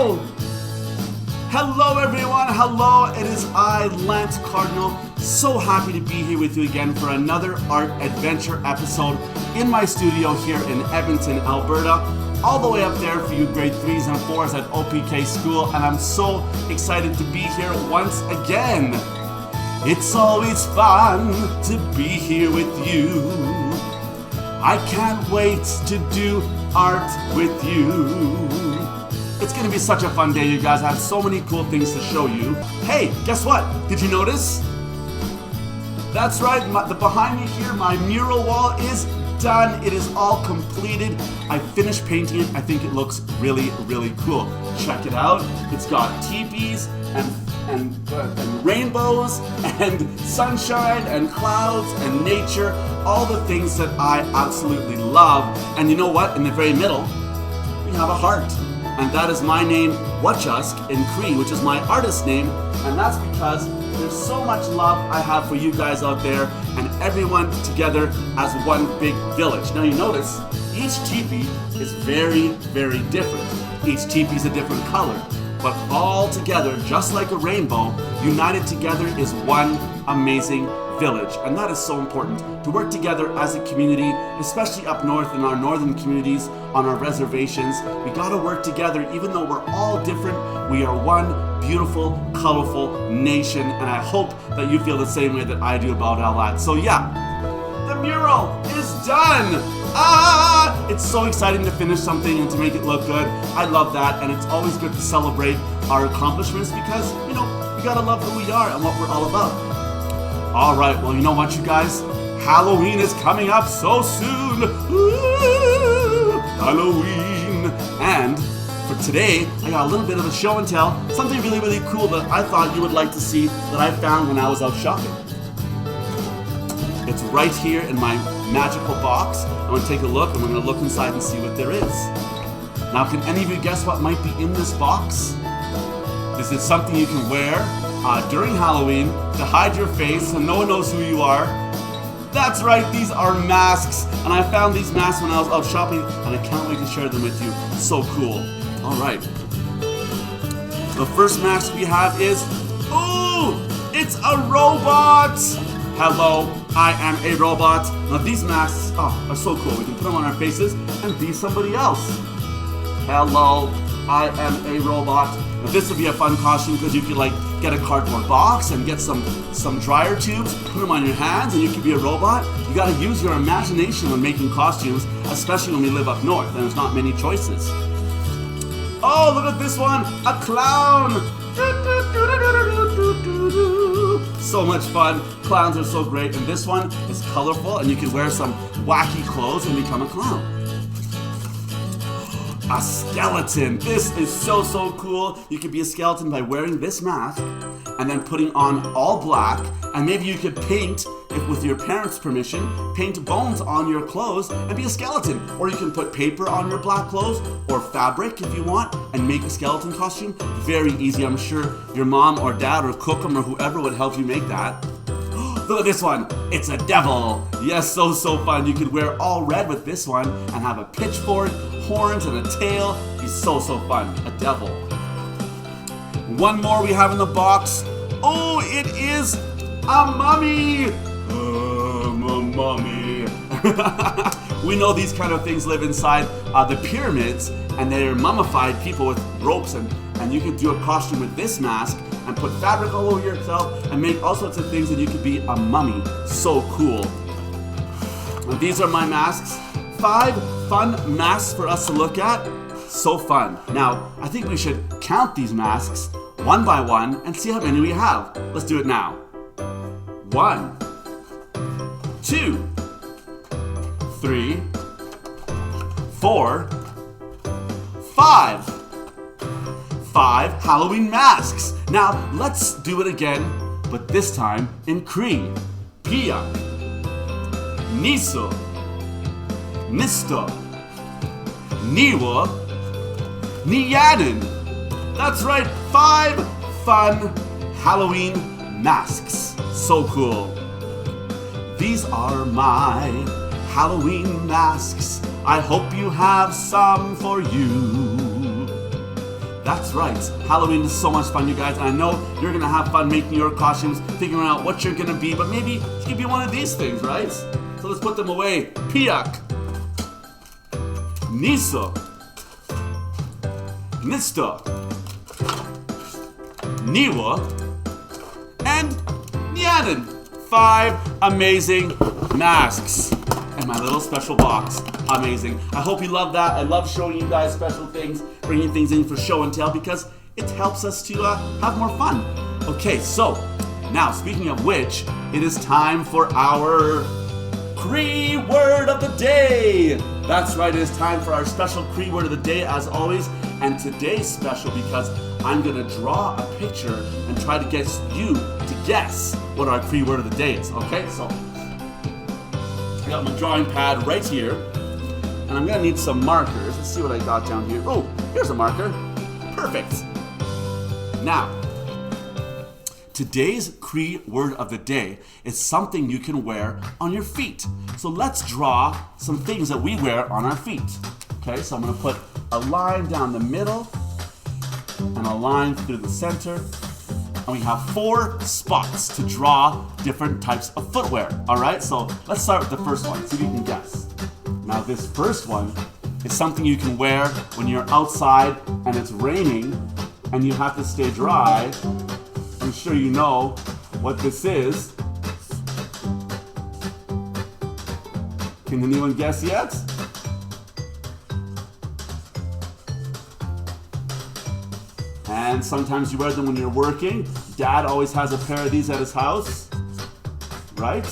Hello! Hello everyone, hello, it is I, Lance Cardinal, so happy to be here with you again for another art adventure episode in my studio here in Edmonton, Alberta, all the way up there for you grade 3s and 4s at OPK school, and I'm so excited to be here once again. It's always fun to be here with you. I can't wait to do art with you. It's gonna be such a fun day, you guys. I have so many cool things to show you. Hey, guess what? Did you notice? That's right, behind me here, my mural wall is done. It is all completed. I finished painting it. I think it looks really, really cool. Check it out. It's got teepees and rainbows and sunshine and clouds and nature, all the things that I absolutely love. And you know what? In the very middle, we have a heart. And that is my name, MOCCASIN in Cree, which is my artist name. And that's because there's so much love I have for you guys out there and everyone together as one big village. Now you notice, each teepee is very, very different. Each teepee is a different color. But all together, just like a rainbow, united together is one amazing village. And that is so important, to work together as a community, especially up north in our northern communities, on our reservations. We gotta work together, even though we're all different. We are one beautiful, colorful nation, and I hope that you feel the same way that I do about all that. So yeah, the mural is done! It's so exciting to finish something and to make it look good. I love that, and it's always good to celebrate our accomplishments because, you know, we gotta love who we are and what we're all about. All right, well, you know what, you guys? Halloween is coming up so soon. Ooh, Halloween. And for today, I got a little bit of a show and tell, something really, really cool that I thought you would like to see that I found when I was out shopping. It's right here in my magical box. I'm gonna take a look and we're gonna look inside and see what there is. Now, can any of you guess what might be in this box? This is something you can wear during Halloween to hide your face so no one knows who you are. That's right, these are masks. And I found these masks when I was out shopping and I can't wait to share them with you. So cool. All right. The first mask we have is, ooh, it's a robot. Hello, I am a robot. Now these masks are so cool. We can put them on our faces and be somebody else. Hello, I am a robot. Now this would be a fun costume because you could like get a cardboard box and get some dryer tubes, put them on your hands, and you could be a robot. You gotta use your imagination when making costumes, especially when we live up north and there's not many choices. Oh, look at this one, a clown. So much fun. Clowns are so great. And this one is colorful and you can wear some wacky clothes and become a clown. A skeleton. This is so, so cool. You could be a skeleton by wearing this mask and then putting on all black, and maybe you could paint, if with your parents' permission, paint bones on your clothes and be a skeleton. Or you can put paper on your black clothes or fabric if you want and make a skeleton costume. Very easy. I'm sure your mom or dad or cookum or whoever would help you make that. Look at this one. It's a devil. Yes, so, so fun. You could wear all red with this one and have a pitchfork, horns, and a tail. He's so, so fun. A devil. One more we have in the box. Oh, it is a mummy. A mummy. We know these kind of things live inside the pyramids, and they're mummified people with ropes, and you could do a costume with this mask and put fabric all over yourself and make all sorts of things, and you could be a mummy. So cool. Now, these are my masks. 5 fun masks for us to look at. So fun. Now, I think we should count these masks one by one and see how many we have. Let's do it now. 1, 2, 3, 4, 5. 5 Halloween masks. Now, let's do it again, but this time in Cree. Pia, Niso, Nisto, Niwa, Niyanin. That's right, 5 fun Halloween masks. So cool. These are my Halloween masks. I hope you have some for you. That's right. Halloween is so much fun, you guys. And I know you're going to have fun making your costumes, figuring out what you're going to be, but maybe you could be one of these things, right? So let's put them away. Piak. Niso. Nisto. Niwa. And Nyanin. 5 amazing masks. And my little special box. Amazing. I hope you love that. I love showing you guys special things, bringing things in for show and tell because it helps us to have more fun. Okay, so now speaking of which, it is time for our Cree word of the day. That's right, it is time for our special Cree word of the day as always. And today's special because I'm going to draw a picture and try to get you to guess what our Cree word of the day is. Okay, so I got my drawing pad right here. And I'm going to need some markers. Let's see what I got down here. Oh, here's a marker. Perfect. Now, today's Cree word of the day is something you can wear on your feet. So let's draw some things that we wear on our feet. Okay, so I'm going to put a line down the middle and a line through the center. And we have 4 spots to draw different types of footwear. All right, so let's start with the first one. See if you can guess. Now this first one is something you can wear when you're outside and it's raining and you have to stay dry. I'm sure you know what this is. Can anyone guess yet? And sometimes you wear them when you're working. Dad always has a pair of these at his house, right?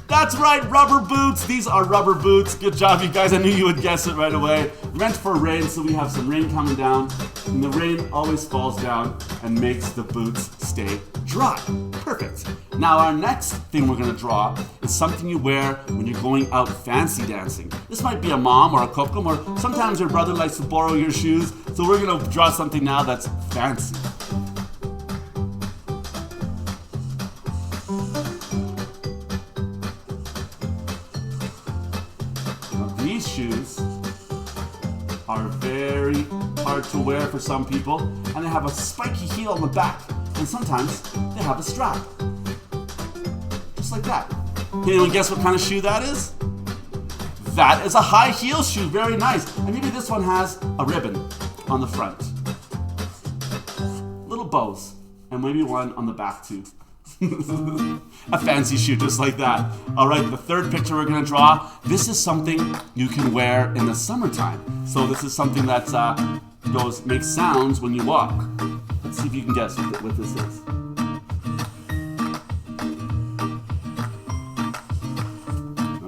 That's right, rubber boots. These are rubber boots. Good job, you guys. I knew you would guess it right away. Meant for rain, so we have some rain coming down. And the rain always falls down and makes the boots stay dry. Perfect. Now our next thing we're going to draw is something you wear when you're going out fancy dancing. This might be a mom or a kokum, or sometimes your brother likes to borrow your shoes. So we're going to draw something now that's fancy. These shoes are very hard to wear for some people, and they have a spiky heel on the back, and sometimes they have a strap. Just like that. Can anyone guess what kind of shoe that is? That is a high heel shoe, very nice. And maybe this one has a ribbon on the front. Little bows, and maybe one on the back too. A fancy shoe just like that. Alright, the third picture we're going to draw, this is something you can wear in the summertime. So this is something that makes sounds when you walk. Let's see if you can guess what this is.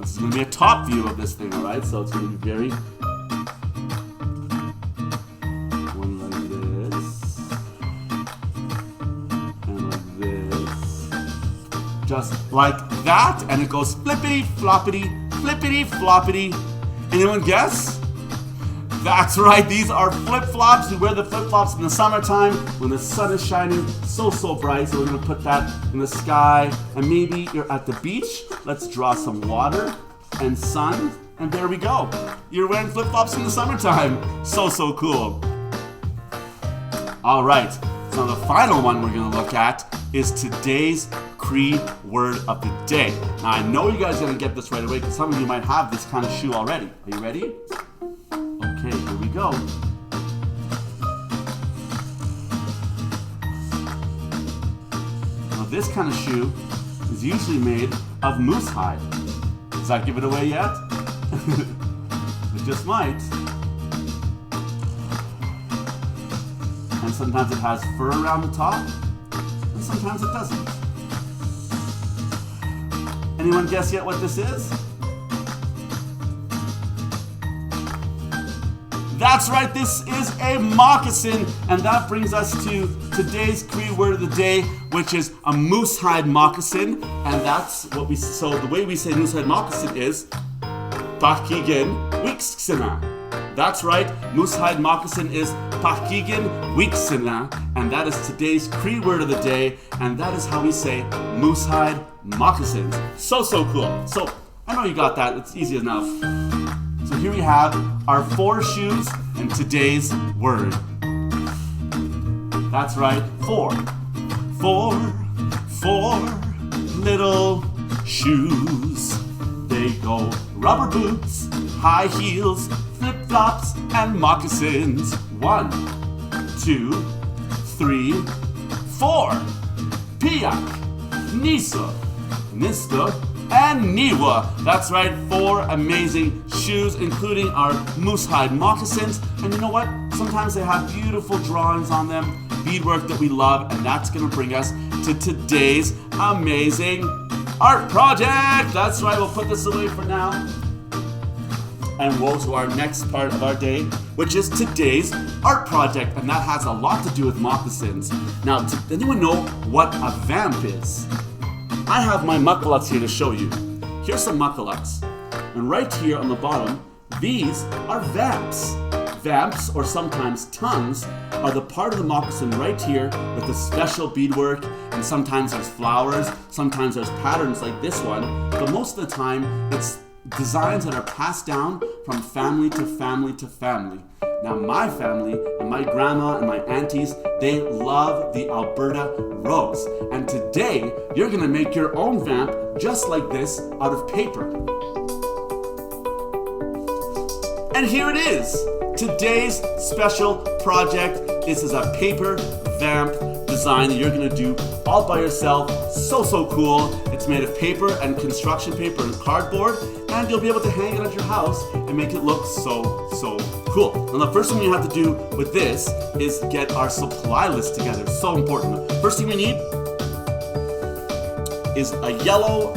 This is going to be a top view of this thing, alright? So it's going to be very... one like this. And like this. Just like that, and it goes flippity floppity, flippity floppity. Anyone guess? That's right, these are flip-flops. We wear the flip-flops in the summertime when the sun is shining so bright. So we're gonna put that in the sky, and maybe you're at the beach. Let's draw some water and sun, and there we go. You're wearing flip-flops in the summertime. So cool. All right, so the final one we're gonna look at is today's Cree word of the day. Now I know you guys are gonna get this right away because some of you might have this kind of shoe already. Are you ready? Okay, here we go. Now this kind of shoe is usually made of moose hide. Does that give it away yet? It just might. And sometimes it has fur around the top, and sometimes it doesn't. Anyone guess yet what this is? That's right, this is a moccasin, and that brings us to today's Cree word of the day, which is a moose hide moccasin, and that's what so the way we say moose hide moccasin is pähkêkinwêskisin. That's right, moose hide moccasin is pähkêkinwêskisin, and that is today's Cree word of the day, and that is how we say moose hide moccasins. So cool. So I know you got that, it's easy enough. So So here we have our 4 shoes and today's word. That's right, 4. 4 little shoes. They go rubber boots, high heels, flip-flops, and moccasins. 1, 2, 3, 4. Piak, Nisa, Nista, and Niwa. That's right, 4 amazing shoes, including our MOOSEHIDE moccasins. And you know what? Sometimes they have beautiful drawings on them, beadwork that we love, and that's gonna bring us to today's amazing art project. That's right, we'll put this away for now. And we'll to our next part of our day, which is today's art project, and that has a lot to do with moccasins. Now, does anyone know what a vamp is? I have my muckalucks here to show you. Here's some muckalucks, and right here on the bottom, these are vamps. Vamps, or sometimes tongues, are the part of the moccasin right here with the special beadwork, and sometimes there's flowers, sometimes there's patterns like this one, but most of the time it's designs that are passed down from family to family to family. Now my family and my grandma and my aunties, they love the Alberta rose. And today, you're gonna make your own vamp just like this out of paper. And here it is. Today's special project. This is a paper vamp design that you're gonna do all by yourself. So cool. It's made of paper and construction paper and cardboard, and you'll be able to hang it at your house and make it look so cool. And the first thing we have to do with this is get our supply list together. So important. First thing we need is a yellow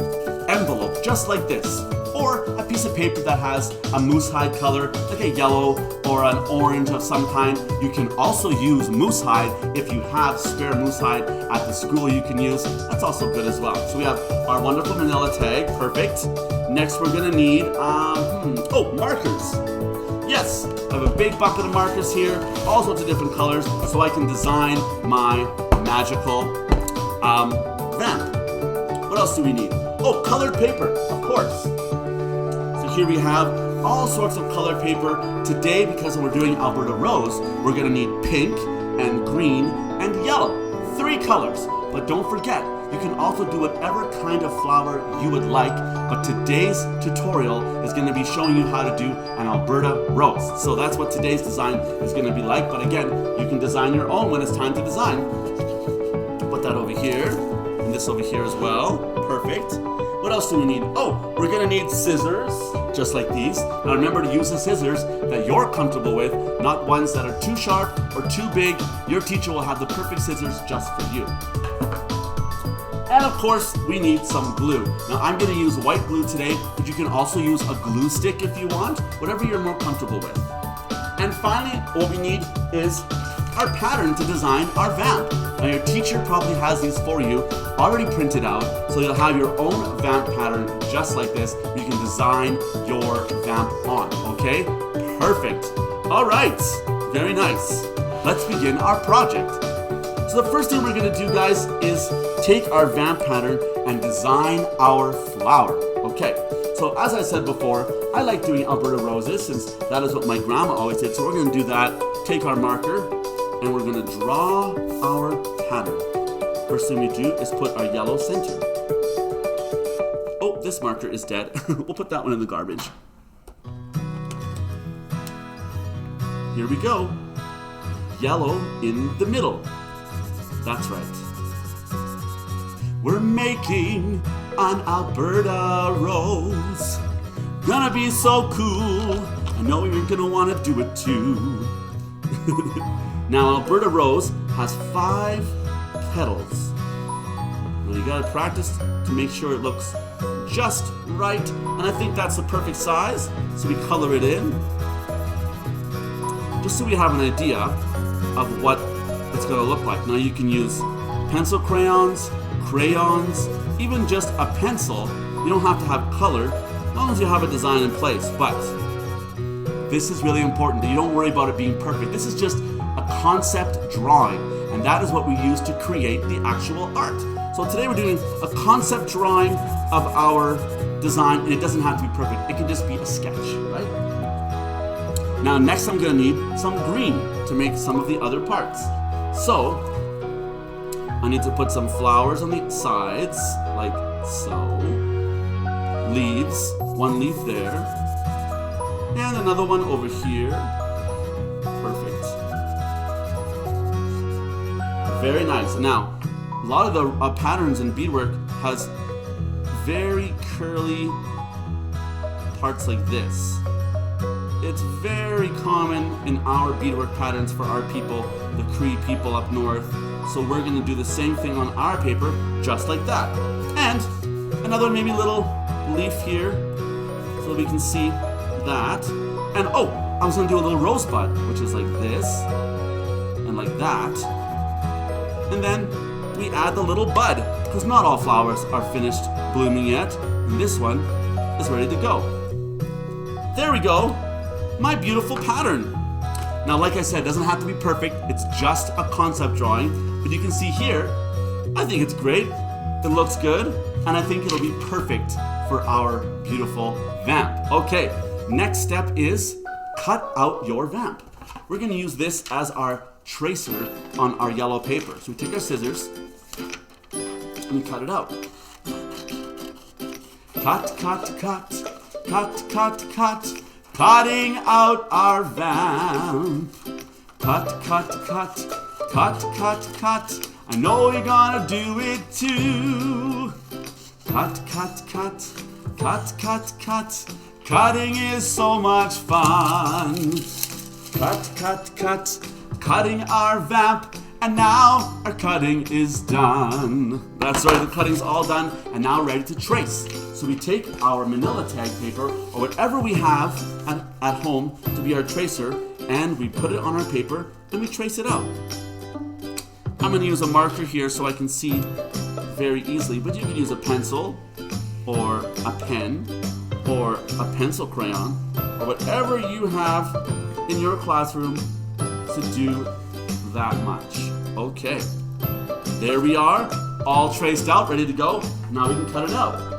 envelope, just like this, or a piece of paper that has a MOOSEHIDE color, like a yellow or an orange of some kind. You can also use MOOSEHIDE if you have spare MOOSEHIDE at the school you can use. That's also good as well. So we have our wonderful manila tag, perfect. Next we're gonna need, markers. Yes, I have a big bucket of markers here, all sorts of different colors, so I can design my magical vamp. What else do we need? Oh, colored paper, of course. So here we have all sorts of colored paper. Today, because we're doing Alberta Rose, we're gonna need pink and green and yellow. 3 colors, but don't forget, you can also do whatever kind of flower you would like, but today's tutorial is gonna be showing you how to do an Alberta Rose. So that's what today's design is gonna be like, but again, you can design your own when it's time to design. Put that over here, and this over here as well, perfect. What else do we need? Oh, we're gonna need scissors, just like these. Now remember to use the scissors that you're comfortable with, not ones that are too sharp or too big. Your teacher will have the perfect scissors just for you. And of course, we need some glue. Now I'm gonna use white glue today, but you can also use a glue stick if you want, whatever you're more comfortable with. And finally, what we need is our pattern to design our vamp. Now your teacher probably has these for you already printed out, so you'll have your own vamp pattern just like this. You can design your vamp on, okay? Perfect. All right, very nice. Let's begin our project. So the first thing we're gonna do, guys, is take our vamp pattern and design our flower. Okay, so as I said before, I like doing Alberta roses since that is what my grandma always did. So we're gonna do that, take our marker, and we're gonna draw our pattern. First thing we do is put our yellow center. Oh, this marker is dead. We'll put that one in the garbage. Here we go. Yellow in the middle. That's right. We're making an Alberta rose. Gonna be so cool. I know you're gonna wanna do it too. Now, Alberta rose has 5 petals. Now you gotta practice to make sure it looks just right, and I think that's the perfect size, so we color it in. Just so we have an idea of what it's gonna look like. Now you can use pencil crayons, even just a pencil. You don't have to have color, as long as you have a design in place, but this is really important that you don't worry about it being perfect. This is just a concept drawing, and that is what we use to create the actual art. So today we're doing a concept drawing of our design, and it doesn't have to be perfect. It can just be a sketch, right? Now next I'm going to need some green to make some of the other parts. So I need to put some flowers on the sides, like so. Leaves, one leaf there. And another one over here. Perfect. Very nice. Now, a lot of the patterns in beadwork has very curly parts like this. It's very common in our beadwork patterns for our people, the Cree people up north. So we're going to do the same thing on our paper, just like that. And another maybe little leaf here, so we can see that. And oh, I was going to do a little rosebud, which is like this, and like that. And then we add the little bud, because not all flowers are finished blooming yet. And this one is ready to go. There we go, my beautiful pattern. Now, like I said, it doesn't have to be perfect. It's just a concept drawing. But you can see here, I think it's great. It looks good. And I think it'll be perfect for our beautiful vamp. Okay, next step is cut out your vamp. We're going to use this as our tracer on our yellow paper. So we take our scissors and we cut it out. Cut, cut, cut, cut, cut, cut. Cutting out our vamp. Cut, cut, cut, cut, cut, cut. I know you're gonna do it too. Cut, cut, cut, cut, cut, cut. Cutting is so much fun. Cut, cut, cut, cutting our vamp. And now our cutting is done. That's right, the cutting's all done and now ready to trace. So we take our manila tag paper or whatever we have at home to be our tracer, and we put it on our paper and we trace it out. I'm going to use a marker here so I can see very easily, but you can use a pencil or a pen or a pencil crayon or whatever you have in your classroom to do that much. Okay, there we are, all traced out, ready to go. Now we can cut it out.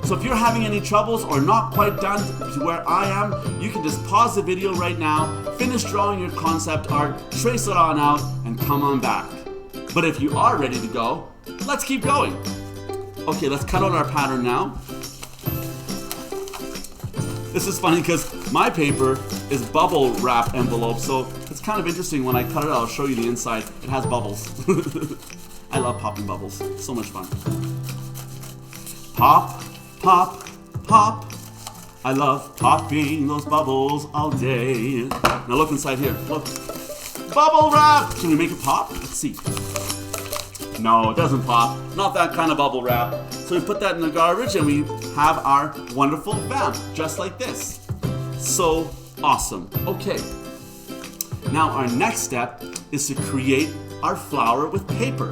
So if you're having any troubles or not quite done to where I am, you can just pause the video right now, finish drawing your concept art, trace it on out, and come on back. But if you are ready to go, let's keep going. Okay, let's cut out our pattern now. This is funny because my paper is bubble wrap envelope, so it's kind of interesting when I cut it out. I'll show you the inside. It has bubbles. I love popping bubbles. It's so much fun. Pop, pop, pop. I love popping those bubbles all day. Now look inside here. Look. Bubble wrap! Can we make it pop? Let's see. No, it doesn't pop. Not that kind of bubble wrap. So we put that in the garbage and we have our wonderful vamp, just like this. So awesome. Okay. Now our next step is to create our flower with paper.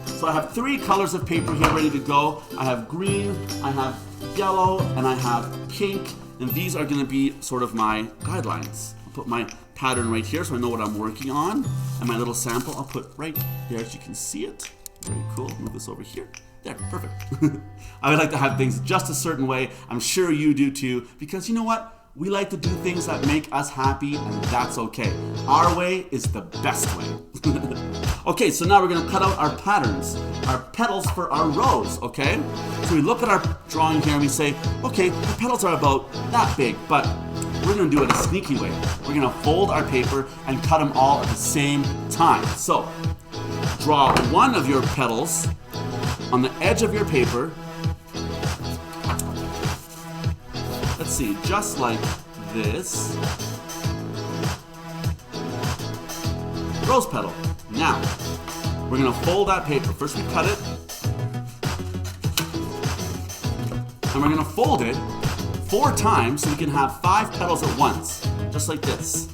So I have 3 colors of paper here ready to go. I have green, I have yellow, and I have pink. And these are going to be sort of my guidelines. I'll put my pattern right here so I know what I'm working on. And my little sample I'll put right there so you can see it. Very cool. Move this over here. There, perfect. I would like to have things just a certain way. I'm sure you do too, because you know what? We like to do things that make us happy, and that's okay. Our way is the best way. Okay, so now we're gonna cut out our patterns, our petals for our rose, okay? So we look at our drawing here and we say, okay, the petals are about that big, but we're gonna do it a sneaky way. We're gonna fold our paper and cut them all at the same time. So, draw one of your petals on the edge of your paper. Let's see, just like this. Rose petal. Now, we're gonna fold that paper. First we cut it. And we're gonna fold it 4 times so we can have 5 petals at once. Just like this.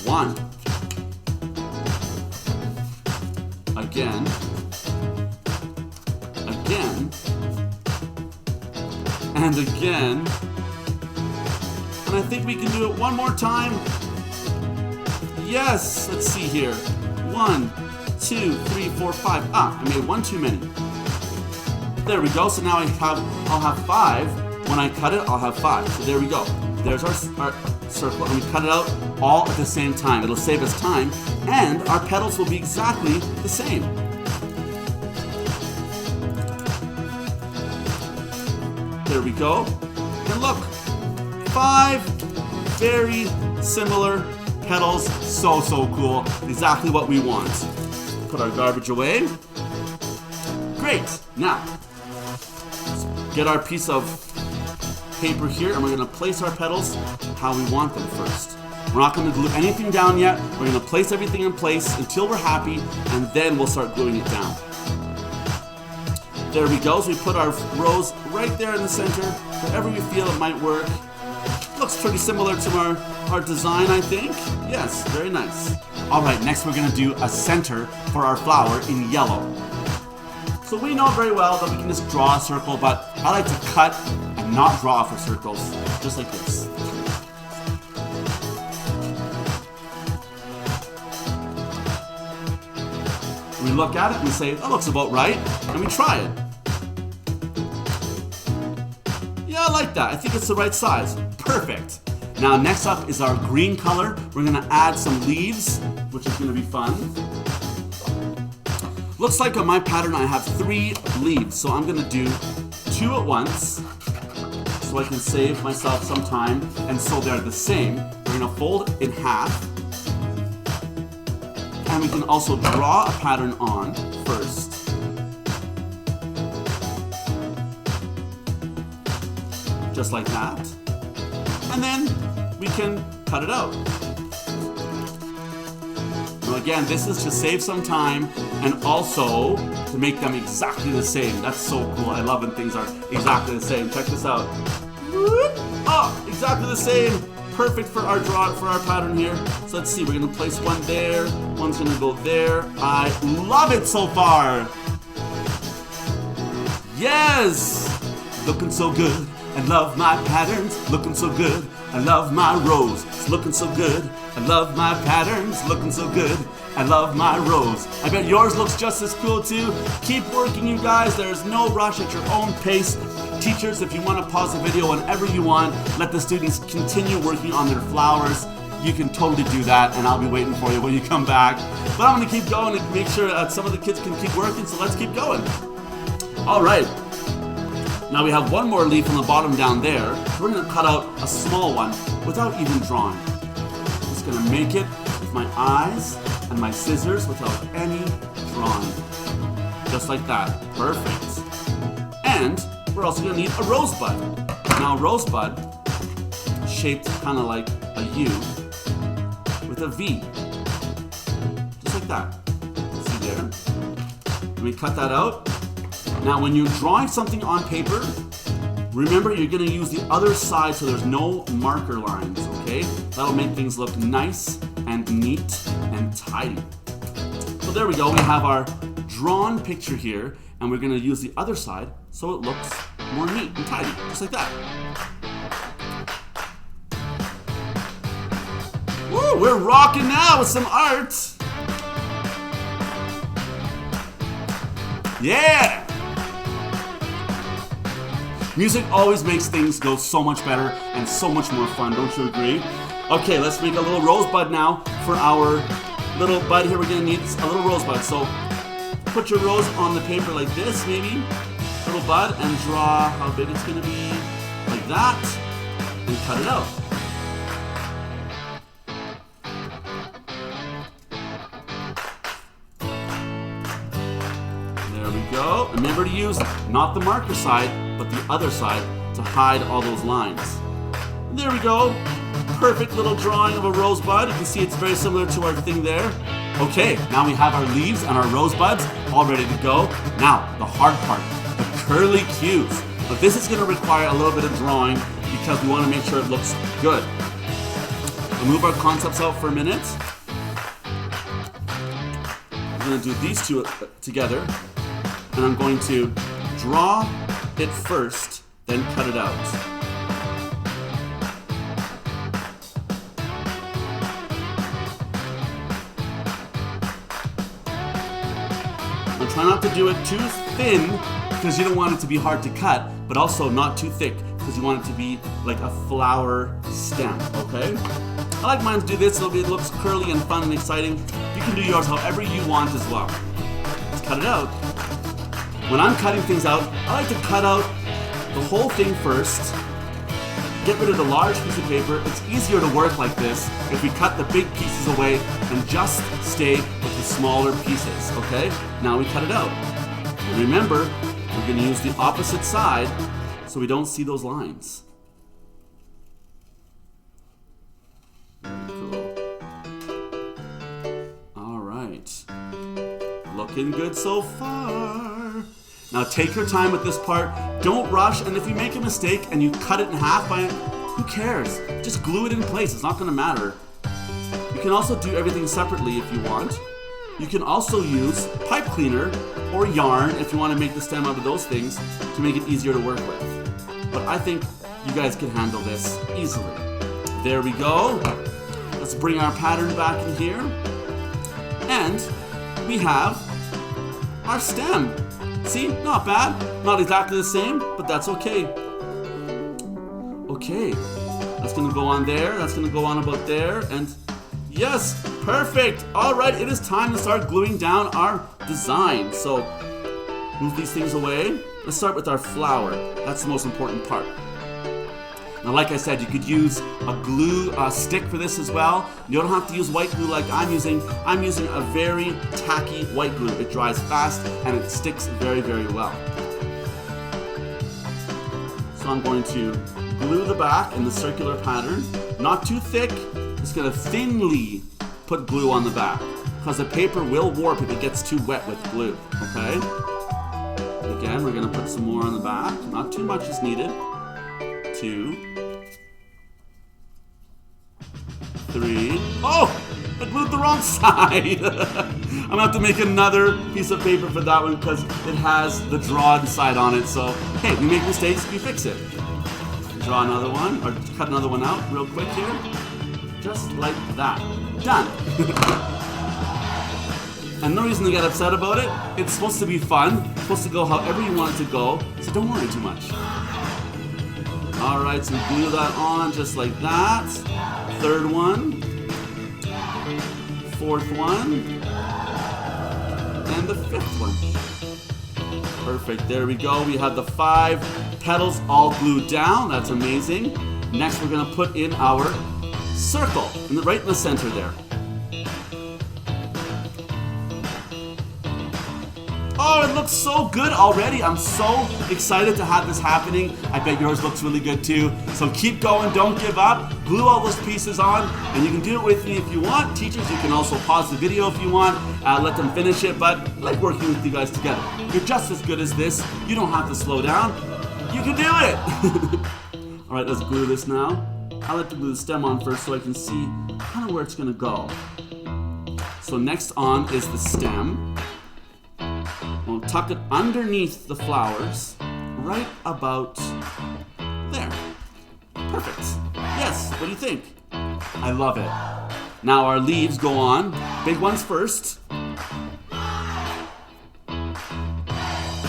1. Again. Again. And again. And I think we can do it one more time. Yes, let's see here. 1, 2, 3, 4, 5. Ah, I made 1 too many. There we go. So now I'll have 5 when I cut it, I'll have 5. So there we go. There's our circle, and we cut it out all at the same time. It'll save us time, and our petals will be exactly the same. There we go. And look, 5 very similar petals. So cool. Exactly what we want. Put our garbage away. Great. Now, let's get our piece of paper here, and we're going to place our petals how we want them first. We're not going to glue anything down yet. We're going to place everything in place until we're happy, and then we'll start gluing it down. There we go. So we put our rose right there in the center, wherever we feel it might work. Looks pretty similar to our design, I think. Yes, very nice. All right, next we're going to do a center for our flower in yellow. So we know very well that we can just draw a circle, but I like to cut and not draw for circles, just like this. We look at it and we say, that looks about right, and we try it. Yeah, I like that. I think it's the right size. Perfect. Now next up is our green color. We're gonna add some leaves, which is gonna be fun. Looks like on my pattern I have 3 leaves, so I'm gonna do 2 at once, so I can save myself some time, and so they're the same. We're gonna fold in half. And we can also draw a pattern on first. Just like that. And then we can cut it out. Now again, this is to save some time and also to make them exactly the same. That's so cool. I love when things are exactly the same. Check this out. Oh, exactly the same. Perfect for our pattern here. So let's see, we're gonna place one there, one's gonna go there. I love it so far. Yes! Looking so good. I love my patterns, looking so good. I love my rose, it's looking so good. I love my patterns, looking so good. I love my rose. I bet yours looks just as cool too. Keep working, you guys. There's no rush, at your own pace. Teachers, if you want to pause the video whenever you want, let the students continue working on their flowers. You can totally do that, and I'll be waiting for you when you come back. But I'm going to keep going and make sure that some of the kids can keep working, so let's keep going. All right. Now we have one more leaf on the bottom down there. We're going to cut out a small one without even drawing. I'm just going to make it with my eyes and my scissors without any drawing. Just like that. Perfect. And we're also going to need a rosebud. Now a rosebud, shaped kind of like a U with a V. Just like that. See there? Let me cut that out. Now when you're drawing something on paper, remember you're going to use the other side so there's no marker lines, okay? That'll make things look nice and neat and tidy. So there we go. We have our drawn picture here, and we're going to use the other side so it looks more neat and tidy, just like that. Woo, we're rocking now with some art. Yeah! Music always makes things go so much better and so much more fun, don't you agree? Okay, let's make a little rosebud now for our little bud here. We're gonna need a little rosebud. So put your rose on the paper like this, maybe, little bud, and draw how big it's gonna be, like that, and cut it out. There we go. Remember to use not the marker side, but the other side to hide all those lines. There we go. Perfect little drawing of a rosebud. You can see it's very similar to our thing there. Okay, now we have our leaves and our rosebuds all ready to go. Now, the hard part, the curly cues. But this is going to require a little bit of drawing because we want to make sure it looks good. We'll move our concepts out for a minute. I'm going to do these two together, and I'm going to draw it first, then cut it out. Now try not to do it too thin because you don't want it to be hard to cut, but also not too thick because you want it to be like a flower stem, okay? I like mine to do this so it looks curly and fun and exciting. You can do yours however you want as well. Let's cut it out. When I'm cutting things out, I like to cut out the whole thing first. Get rid of the large piece of paper. It's easier to work like this if we cut the big pieces away and just stay with the smaller pieces, okay? Now we cut it out. And remember, we're going to use the opposite side so we don't see those lines. Cool. All right. Looking good so far. Now take your time with this part. Don't rush, and if you make a mistake and you cut it in half by it, who cares? Just glue it in place. It's not going to matter. You can also do everything separately if you want. You can also use pipe cleaner or yarn if you want to make the stem out of those things to make it easier to work with. But I think you guys can handle this easily. There we go. Let's bring our pattern back in here. And we have our stem. See, not bad. Not exactly the same, but that's okay. Okay, that's gonna go on there. That's gonna go on about there. And yes, perfect. All right, it is time to start gluing down our design. So move these things away. Let's start with our flower. That's the most important part. Now, like I said, you could use a glue stick for this as well. You don't have to use white glue like I'm using. I'm using a very tacky white glue. It dries fast and it sticks very, very well. So I'm going to glue the back in the circular pattern. Not too thick. Just gonna thinly put glue on the back because the paper will warp if it gets too wet with glue, okay? Again, we're gonna put some more on the back. Not too much is needed. 2, 3. Oh, I glued the wrong side. I'm gonna have to make another piece of paper for that one because it has the drawn side on it. So, hey, we make mistakes, we fix it. Draw another one, or cut another one out real quick here. Just like that. Done. And no reason to get upset about it. It's supposed to be fun. It's supposed to go however you want it to go. So don't worry too much. All right, so glue that on just like that. Third one. Fourth one. And the fifth one. Perfect, there we go. We have the 5 petals all glued down. That's amazing. Next, we're gonna put in our circle, right in the center there. Oh, it looks so good already. I'm so excited to have this happening. I bet yours looks really good too. So keep going, don't give up. Glue all those pieces on, and you can do it with me if you want. Teachers, you can also pause the video if you want. Let them finish it, but I like working with you guys together. You're just as good as this. You don't have to slow down. You can do it. All right, let's glue this now. I like to glue the stem on first so I can see kind of where it's gonna go. So next on is the stem. We'll tuck it underneath the flowers, right about there. Perfect. Yes, what do you think? I love it. Now our leaves go on. Big ones first.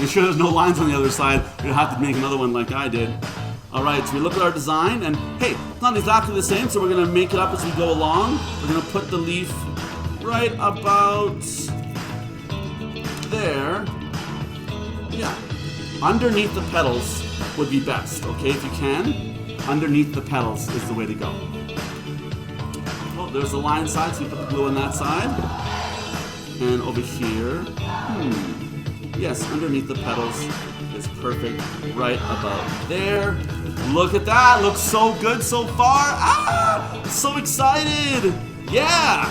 Make sure there's no lines on the other side. You'll have to make another one like I did. All right, so we look at our design, and hey, it's not exactly the same, so we're gonna make it up as we go along. We're gonna put the leaf right about there. Yeah, underneath the petals would be best, okay, if you can. Underneath the petals is the way to go. Oh, there's the line side, so we put the glue on that side. And over here, yes, underneath the petals is perfect, right about there. Look at that, looks so good so far. Ah, so excited, yeah.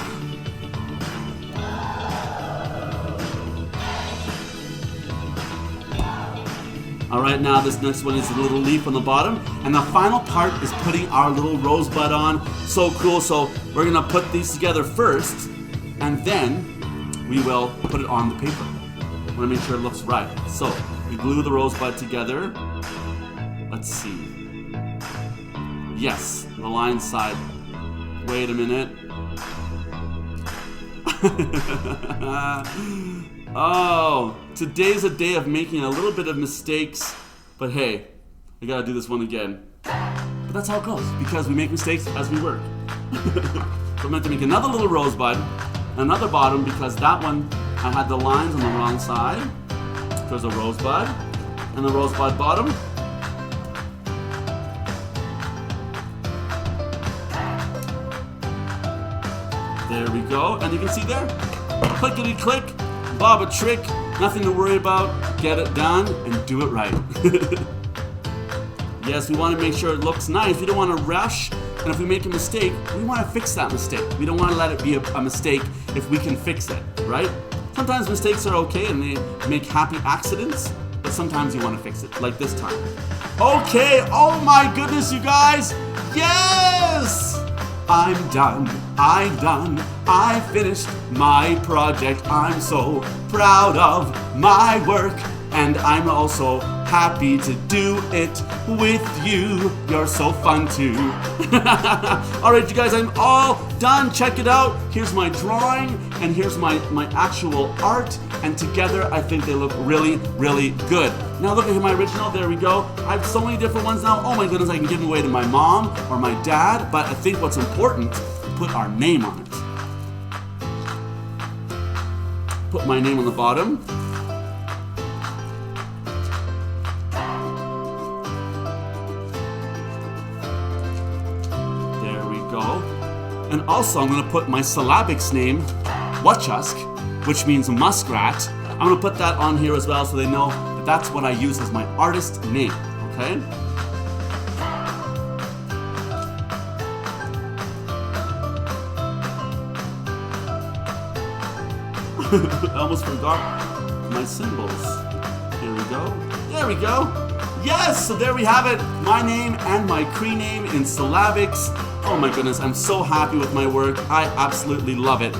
All right, now this next one is a little leaf on the bottom, and the final part is putting our little rosebud on. So cool, so we're gonna put these together first, and then we will put it on the paper. I wanna make sure it looks right. So we glue the rosebud together. Let's see. Yes, the line side. Wait a minute. Oh, today's a day of making a little bit of mistakes, but hey, I gotta do this one again. But that's how it goes, because we make mistakes as we work. So I'm meant to make another little rosebud, another bottom, because that one, I had the lines on the wrong side. There's a rosebud, and the rosebud bottom. There we go, and you can see there, clickety click, bob a trick, nothing to worry about, get it done, and do it right. Yes, we want to make sure it looks nice. We don't want to rush, and if we make a mistake, we want to fix that mistake. We don't want to let it be a mistake if we can fix it, right? Sometimes mistakes are okay and they make happy accidents, but sometimes you want to fix it, like this time. Okay, oh my goodness, you guys, yes! I'm done, I finished my project. I'm so proud of my work, and I'm also happy to do it with you. You're so fun too. Alright, you guys, I'm all done. Check it out. Here's my drawing, and here's my actual art, and together I think they look really, really good. Now look at my original. There we go. I have so many different ones now. Oh my goodness, I can give them away to my mom or my dad, but I think what's important, put our name on it. Put my name on the bottom. There we go. And also I'm going to put my syllabics name, Wachusk, which means muskrat. I'm going to put that on here as well so they know that that's what I use as my artist name, okay? I almost forgot my symbols. Here we go. There we go. Yes, so there we have it. My name and my Cree name in syllabics. Oh my goodness, I'm so happy with my work. I absolutely love it.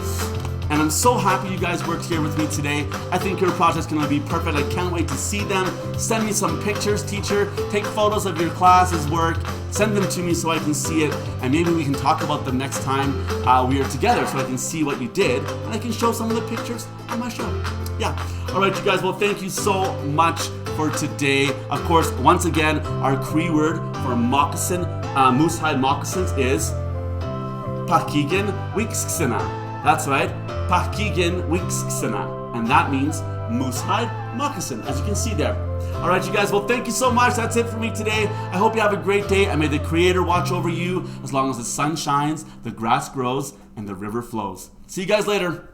And I'm so happy you guys worked here with me today. I think your project's gonna be perfect. I can't wait to see them. Send me some pictures, teacher. Take photos of your class's work. Send them to me so I can see it. And maybe we can talk about them next time we are together so I can see what you did. And I can show some of the pictures on my show. Yeah. All right, you guys. Well, thank you so much for today. Of course, once again, our Cree word for moccasin, MOOSEHIDE moccasins is pähkêkinwêskisin. That's right, pähkêkinwêskisin, and that means MOOSEHIDE moccasin, as you can see there. All right, you guys, well, thank you so much. That's it for me today. I hope you have a great day, and may the Creator watch over you as long as the sun shines, the grass grows, and the river flows. See you guys later.